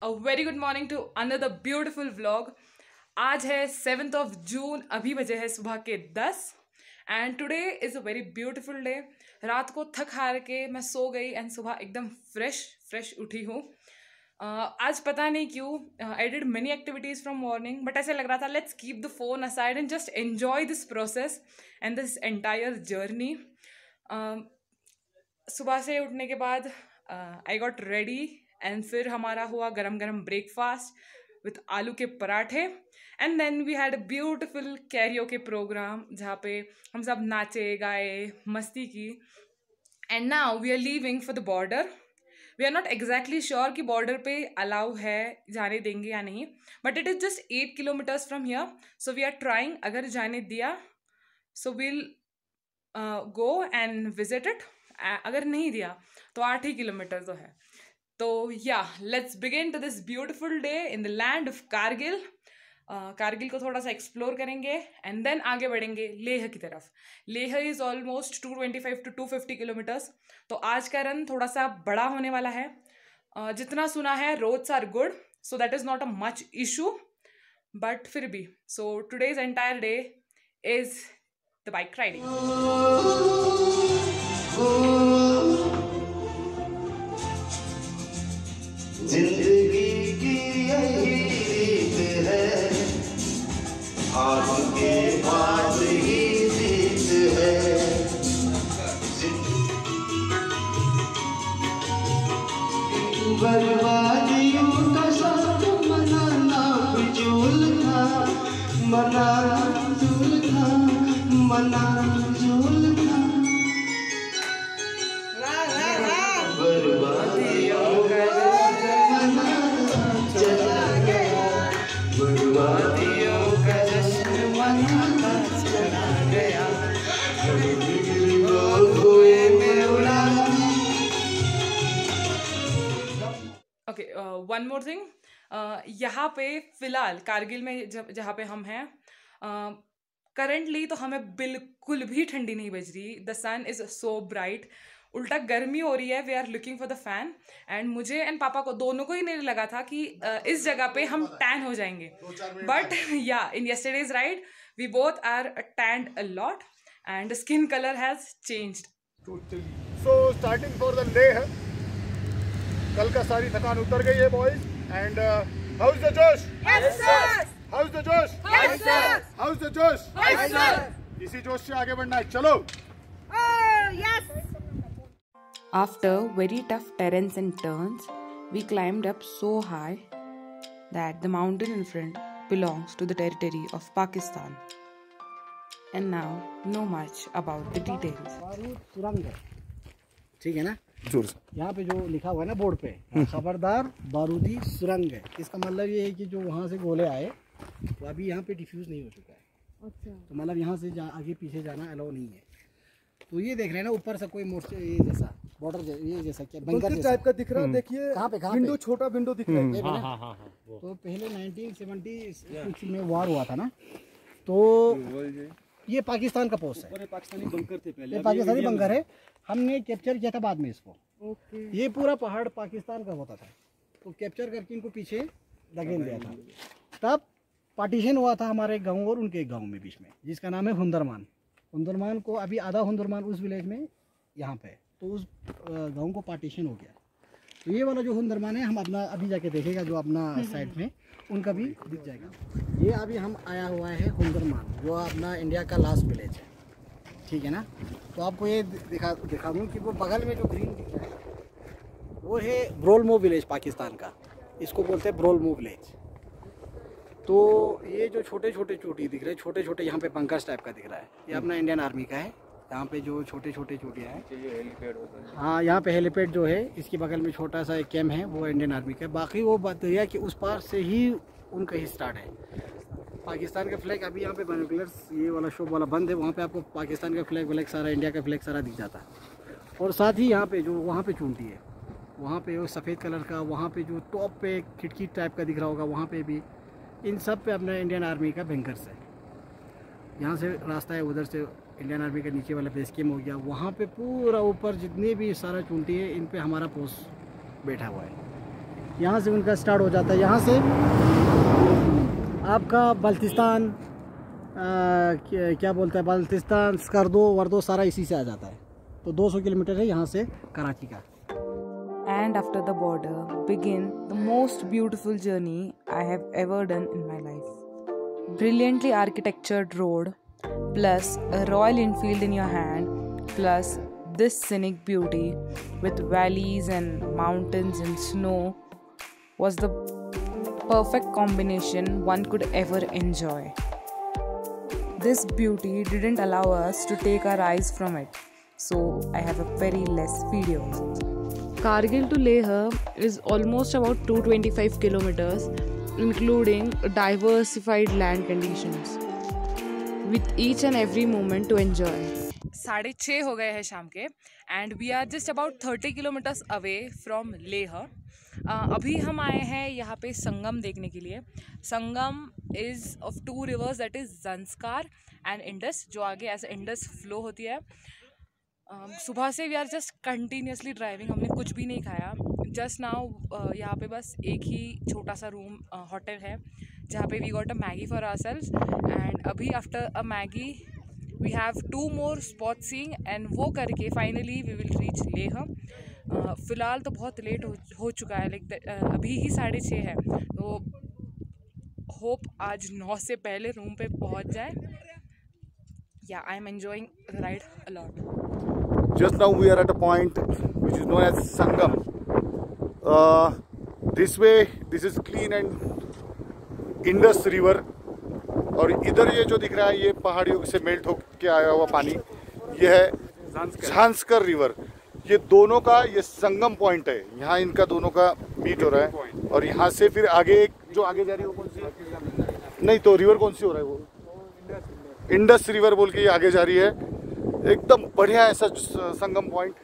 A very good morning to another beautiful vlog. आज है 7th of June, अभी बजे है सुबह के 10 and today is a very beautiful day. रात को थक हार के मैं सो गई एंड सुबह एकदम फ्रेश उठी हूँ। आज पता नहीं क्यों I did many activities from morning, but ऐसे लग रहा था let's keep the phone aside and just enjoy this process and this entire journey. सुबह से उठने के बाद आई गॉट रेडी एंड फिर हमारा हुआ गरम गरम ब्रेकफास्ट विथ आलू के पराठे and then we had a beautiful karaoke program जहाँ पे हम सब नाचे गाए मस्ती की। And now we are leaving for the border. We are not exactly sure कि बॉर्डर पे अलाउ है, जाने देंगे या नहीं, but it is just 8 kilometres from here, so we are trying. अगर जाने दिया so we'll go and visit it, अगर नहीं दिया तो 8 ही किलोमीटर तो है। तो या let's begin to this beautiful day in the land of Kargil. Kargil को थोड़ा सा एक्सप्लोर करेंगे एंड देन आगे बढ़ेंगे लेह की तरफ। Leh is almost 225 to 250 kilometres. तो आज का रन थोड़ा सा बड़ा होने वाला है। जितना सुना है roads are good, so that is not a much issue, but फिर भी so today's entire day is the bike riding. जिंदगी की यही रीत है, आपके बाद ही जीत है। बर्बादियों का साथ मनाना फिजूल था, मनाना फिजूल था, मनाना फिजूल था। बर्बादियों का चला गया, बर्बादियों का जश्न मनाता चला गया, धुएं में उड़ा। Okay, one more thing. यहाँ पे फिलहाल कारगिल में जहाँ पे हम हैं करंटली तो हमें बिल्कुल भी ठंडी नहीं बज रही। The sun is so bright, उल्टा गर्मी हो रही है। We are looking for the fan and मुझे एंड पापा को दोनों को ही नहीं लगा था कि इस जगह पे हम टैन हो जाएंगे, but yeah in yesterday's ride we both are tanned a lot and skin colour has changed. So starting for the Leh, कल का सारी थकान उतर गई है boys. And how is the जोश? Yes, sir. How is the जोश? Yes, sir. How is the जोश? Yes, sir. इसी जोश से आगे बढ़ना है, चलो। Oh, yes. After very tough terrains and turns, we climbed up so high that the mountain in front belongs to the territory of Pakistan. And now, know much about the details. बारूद सुरंग है, ठीक है ना। जोर से। यहाँ पे जो लिखा हुआ है ना बोर्ड पे, खबरदार बारूदी सुरंग है। इसका मतलब ये है कि जो वहाँ से गोले आए वो अभी यहाँ पे डिफ्यूज नहीं हो चुका है। अच्छा। तो मतलब यहाँ से आगे पीछे जाना अलाउ नहीं है। तो ये देख रहे हैं ना ऊपर से कोई मोर्चे ये जैसा बॉर्डर ये जैसा क्या बंकर टाइप का दिख रहा है, देखिए कहाँ पे विंडो, छोटा विंडो दिख रहा है। हाँ। तो पहले 1970 कुछ में वार हुआ था ना, तो ये पाकिस्तान का पोस्ट है। पाकिस्तानी बंकर थे पहले, ये पाकिस्तानी बंकर है। हमने कैप्चर किया था बाद में इसको। ये पूरा पहाड़ पाकिस्तान का होता था, तो कैप्चर करके इनको पीछे धकेल दिया था। तब पार्टीशन हुआ था हमारे गांव और उनके गांव में बीच में, जिसका नाम है हुंदरमान। हुंदरमान को अभी आधा हुंदरमान उस विलेज में यहाँ पे, तो उस गांव को पार्टीशन हो गया। तो ये वाला जो हुंदरमान है हम अपना अभी जाके देखेगा, जो अपना साइड में उनका भी दिख जाएगा। ये अभी हम आया हुआ है हुंदरमान, जो अपना इंडिया का लास्ट विलेज है, ठीक है ना। तो आपको ये दिखा दूँ कि वो बगल में जो ग्रीन दिख रहा है वो है ब्रोलमो विलेज पाकिस्तान का, इसको बोलते हैं ब्रोलमो विलेज। तो ये जो छोटे छोटे चोटी दिख रहे हैं, छोटे छोटे यहाँ पे बंकर्स टाइप का दिख रहा है, ये अपना इंडियन आर्मी का है। यहाँ पे जो छोटे छोटे चोटियाँ हैं, हाँ यहाँ पे हेलीपैड जो है, इसके बगल में छोटा सा एक कैम्प है, वो इंडियन आर्मी का है। बाकी वो बात यह है कि उस पार से ही उनका ही स्टार्ट है। पाकिस्तान का फ्लैग अभी यहाँ पे बाइनोकुलर्स ये वाला शॉप वाला बंद है, वहाँ पे आपको पाकिस्तान का फ्लैग व्लैग सारा, इंडिया का फ्लैग सारा दिख जाता है। और साथ ही यहाँ पे जो वहाँ पे चूंटी है, वहाँ पे वो सफ़ेद कलर का, वहाँ पे जो टॉप पे खिड़की टाइप का दिख रहा होगा, वहाँ पे भी इन सब पे अपना इंडियन आर्मी का बैंकर्स है। यहाँ से रास्ता है, उधर से इंडियन आर्मी का नीचे वाला बेस कैम्प हो गया। वहाँ पे पूरा ऊपर जितने भी सारा चूंटी है, इन पे हमारा पोस्ट बैठा हुआ है। यहाँ से उनका स्टार्ट हो जाता है। यहाँ से आपका बल्तिस्तान क्या बोलते हैं, बल्तिस्तान, स्कर्दो वर्दो सारा इसी से आ जाता है। तो 200 किलोमीटर है यहाँ से कराची का। And after the border begin the most beautiful journey I have ever done in my life. Brilliantly architectured road, plus a Royal Enfield in your hand, plus this scenic beauty with valleys and mountains and snow was the perfect combination one could ever enjoy. This beauty didn't allow us to take our eyes from it, so I have a very less videos. Kargil to Leh is almost about 225 kilometers, including diversified land conditions, with each and every moment to enjoy. 6:30 हो गए हैं शाम के and we are just about 30 kilometres away from Leh. अभी हम आए हैं यहाँ पे संगम देखने के लिए। Sangam is of 2 rivers, that is Zanskar and Indus, जो आगे ऐसे इंडस फ्लो होती है। सुबह से we are just continuously driving, हमने कुछ भी नहीं खाया। जस्ट नाउ यहाँ पे बस एक ही छोटा सा रूम होटल है जहाँ पे we got a Maggi for ourselves and अभी after a Maggi we have 2 more spot seeing and वो करके finally we will reach Leh. फ़िलहाल तो बहुत लेट हो चुका है, लाइक अभी ही 6:30 है, तो होप आज 9 से पहले रूम पे पहुँच जाए। या I am enjoying the ride a lot. Just now we are at a point which is known as Sangam. This way, this is clean and Indus River. और इधर ये जो दिख रहा है ये पहाड़ियों से मेल्ट होकर आया हुआ पानी, ये है झांसकर रिवर। ये दोनों का ये संगम पॉइंट है, यहाँ इनका दोनों का मीट हो रहा है। और यहाँ से फिर आगे एक जो आगे जा रही है वो कौन सी है? नहीं तो रिवर कौन सी हो रहा है वो इंडस रिवर बोल के ये आगे जा रही है। एकदम बढ़िया ऐसा संगम पॉइंट।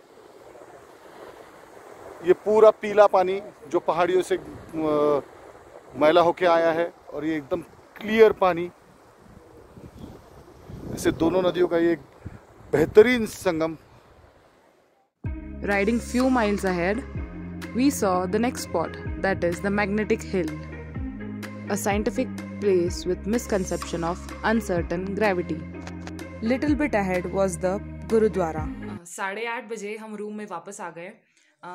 ये पूरा पीला पानी जो पहाड़ियों से मैला होके आया है और ये एकदम क्लियर पानी, ऐसे दोनों नदियों का ये बेहतरीन संगम। Riding few miles ahead, we saw the next spot, that is the Magnetic Hill, a scientific place with misconception of uncertain gravity. Little bit ahead was the Gurudwara. 8:30 बजे हम रूम में वापस आ गए।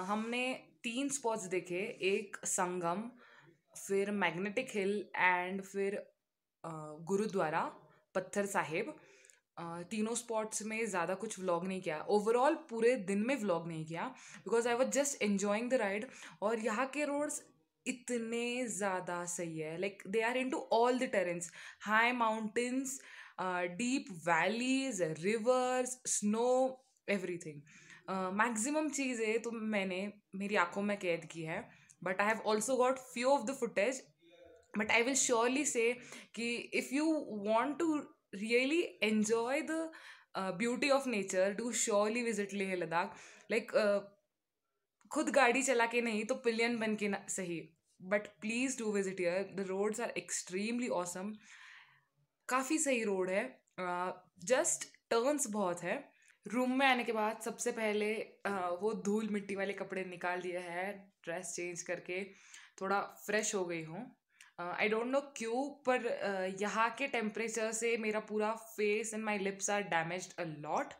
हमने 3 स्पॉट्स देखे, एक संगम, फिर मैग्नेटिक हिल एंड फिर गुरुद्वारा पत्थर साहिब। तीनों स्पॉट्स में ज़्यादा कुछ व्लॉग नहीं किया, ओवरऑल पूरे दिन में व्लॉग नहीं किया because I was just enjoying the ride. और यहाँ के रोड्स इतने ज़्यादा सही है, like they are into all the terrains, high mountains, deep valleys, rivers, snow, everything. Maximum चीज़ें तो मैंने मेरी आंखों में कैद की है, but I have also got few of the footage. But I will surely say कि if you want to really enjoy the beauty of nature, do surely visit Leh Ladakh. Like खुद गाड़ी चला के नहीं तो पिलियन बन के सही, but please do visit here. The roads are extremely awesome. काफ़ी सही रोड है, जस्ट टर्न्स बहुत है। रूम में आने के बाद सबसे पहले वो धूल मिट्टी वाले कपड़े निकाल दिए हैं, ड्रेस चेंज करके थोड़ा फ्रेश हो गई हूँ। आई डोंट नो क्यों, पर यहाँ के टेम्परेचर से मेरा पूरा face and my lips are damaged a lot,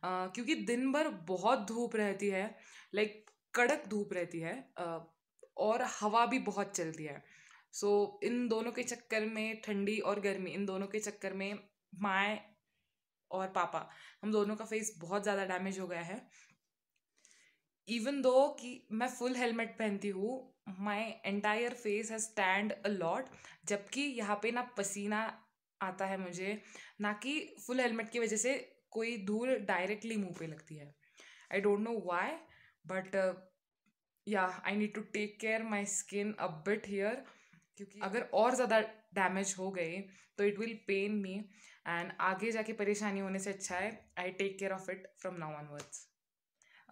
क्योंकि दिन भर बहुत धूप रहती है, लाइक कड़क धूप रहती है, और हवा भी बहुत चलती है। सो इन दोनों के चक्कर में, ठंडी और गर्मी, इन दोनों के चक्कर में माँ और पापा, हम दोनों का फेस बहुत ज़्यादा डैमेज हो गया है। इवन दो कि मैं फुल हेलमेट पहनती हूँ, my entire face has stand a lot, जबकि यहाँ पे ना पसीना आता है मुझे, ना कि फुल हेलमेट की वजह से कोई धूल डायरेक्टली मुंह पे लगती है। I don't know why, but yeah I need to take care my skin a bit here, क्योंकि अगर और ज़्यादा डैमेज हो गए तो it will pain me and आगे जाके परेशानी होने से अच्छा है I take care of it from now onwards.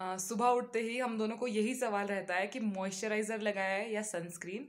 सुबह उठते ही हम दोनों को यही सवाल रहता है कि मॉइस्चराइज़र लगाया है या सनस्क्रीन।